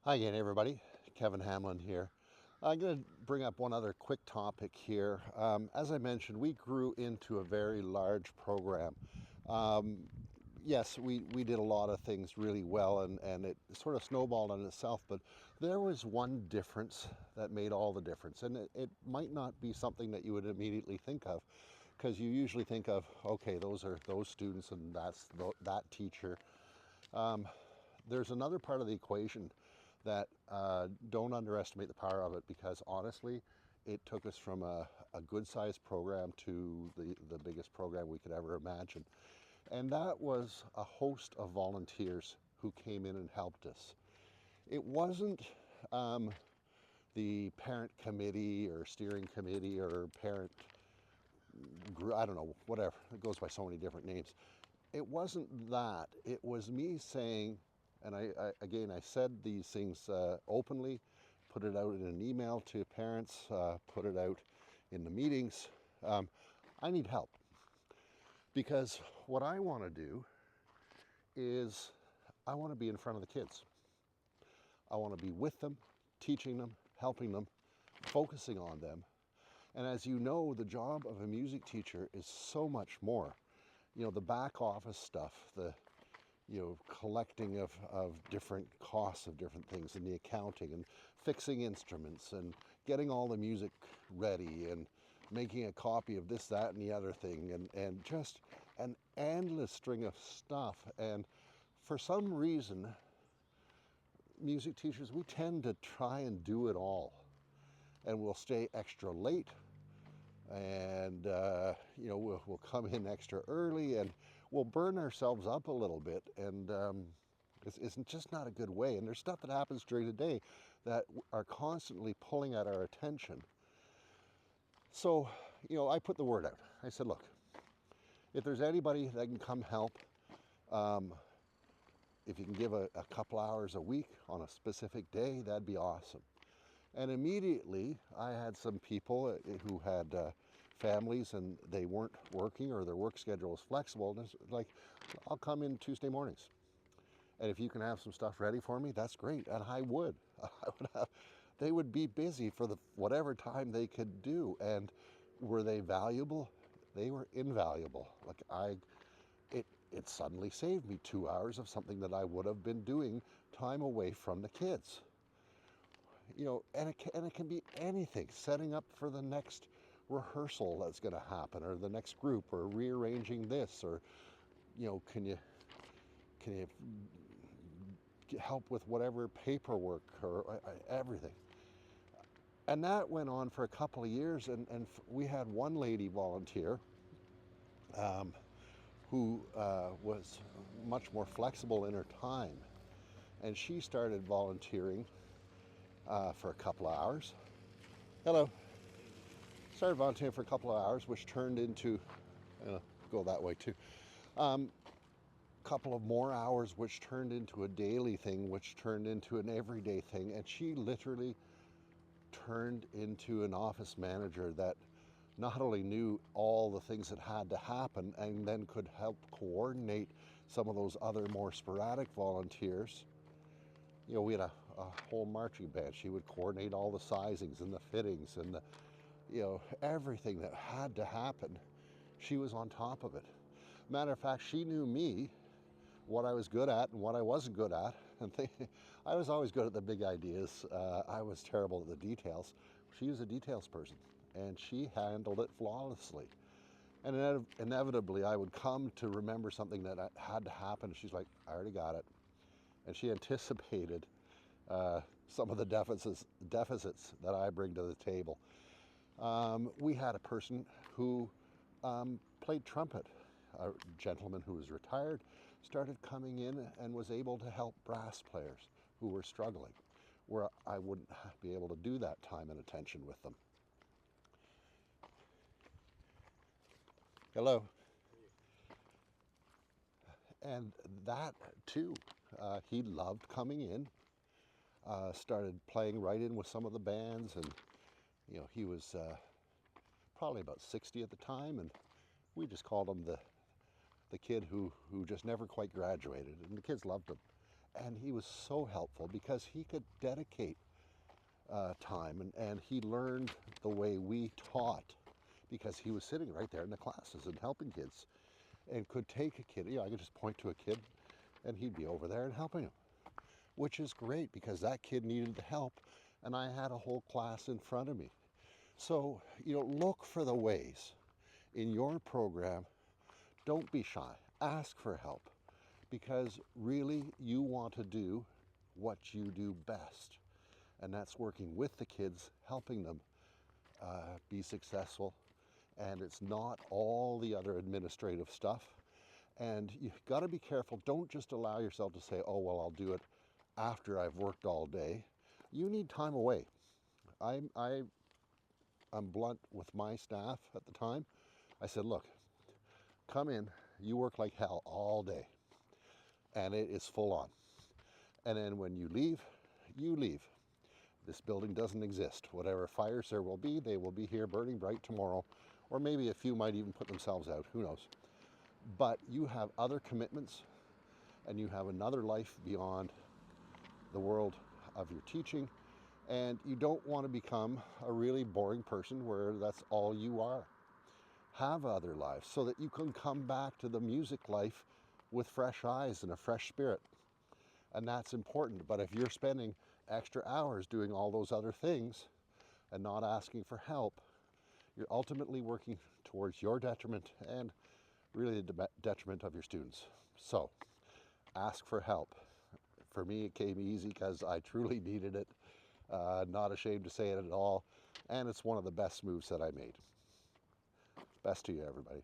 Hi again, everybody. Kevin Hamlin here. I'm going to bring up one other quick topic here. As I mentioned, we grew into a very large program. Um, yes, we did a lot of things really well, and it sort of snowballed on itself, but there was one difference that made all the difference. And it might not be something that you would immediately think of, because you usually think of, okay, those are those students and that's that teacher. There's another part of the equation that don't underestimate the power of it, because honestly, it took us from a good sized program to the biggest program we could ever imagine. And that was a host of volunteers who came in and helped us. It wasn't the parent committee or steering committee or parent, I don't know, whatever. It goes by so many different names. It wasn't that. It was me saying, and I said these things openly, put it out in an email to parents, put it out in the meetings. Um, I need help, because what I want to do is I want to be in front of the kids. I want to be with them, teaching them, helping them, focusing on them. And as you know, the job of a music teacher is so much more. You know, the back office stuff, the collecting of different costs of different things, and the accounting and fixing instruments and getting all the music ready and making a copy of this, that, and the other thing, and just an endless string of stuff. And for some reason, music teachers, we tend to try and do it all, and we'll stay extra late, and we'll come in extra early, and we'll burn ourselves up a little bit, and it's just not a good way. And there's stuff that happens during the day that are constantly pulling at our attention. So, I put the word out. I said, look, if there's anybody that can come help, if you can give a couple hours a week on a specific day, that'd be awesome. And immediately I had some people who had families and they weren't working, or their work schedule was flexible. And it's like, I'll come in Tuesday mornings. And if you can have some stuff ready for me, that's great. And I would. They would be busy for the whatever time they could do. And were they valuable? They were invaluable. It suddenly saved me 2 hours of something that I would have been doing time away from the kids. And it can be anything, setting up for the next rehearsal that's going to happen, or the next group, or rearranging this, or can you help with whatever paperwork, or everything. And that went on for a couple of years, and we had one lady volunteer who was much more flexible in her time, and she started volunteering for a couple of hours. Hello. Started volunteering for a couple of hours, which turned into, go that way too, couple of more hours, which turned into a daily thing, which turned into an everyday thing. And she literally turned into an office manager that not only knew all the things that had to happen, and then could help coordinate some of those other more sporadic volunteers. We had a whole marching band. She would coordinate all the sizings and the fittings and everything that had to happen. She was on top of it. Matter of fact, she knew me, what I was good at and what I wasn't good at. And I was always good at the big ideas. I was terrible at the details. She was a details person, and she handled it flawlessly. And inevitably, I would come to remember something that had to happen. She's like, I already got it. And she anticipated some of the deficits that I bring to the table. We had a person who played trumpet. A gentleman who was retired started coming in and was able to help brass players who were struggling, where I wouldn't be able to do that time and attention with them. Hello. And that too, he loved coming in, started playing right in with some of the bands, and he was probably about 60 at the time, and we just called him the kid who just never quite graduated, and the kids loved him. and he was so helpful because he could dedicate time, and he learned the way we taught because he was sitting right there in the classes and helping kids, and could take a kid. I could just point to a kid and he'd be over there and helping him, which is great because that kid needed the help and I had a whole class in front of me. So, look for the ways in your program. Don't be shy. Ask for help because really you want to do what you do best. And that's working with the kids, helping them be successful. And it's not all the other administrative stuff. And you've got to be careful. Don't just allow yourself to say, oh, well, I'll do it after I've worked all day. You need time away. I'm blunt with my staff at the time. I said, look, come in, you work like hell all day, and it is full on. And then when you leave, you leave. This building doesn't exist. Whatever fires there will be, they will be here burning bright tomorrow, or maybe a few might even put themselves out, who knows. But you have other commitments, and you have another life beyond the world of your teaching, and you don't want to become a really boring person where that's all you are. Have other lives so that you can come back to the music life with fresh eyes and a fresh spirit. And that's important. But if you're spending extra hours doing all those other things and not asking for help, you're ultimately working towards your detriment and really the detriment of your students. So ask for help. For me, it came easy because I truly needed it. Not ashamed to say it at all. And it's one of the best moves that I made. Best to you, everybody.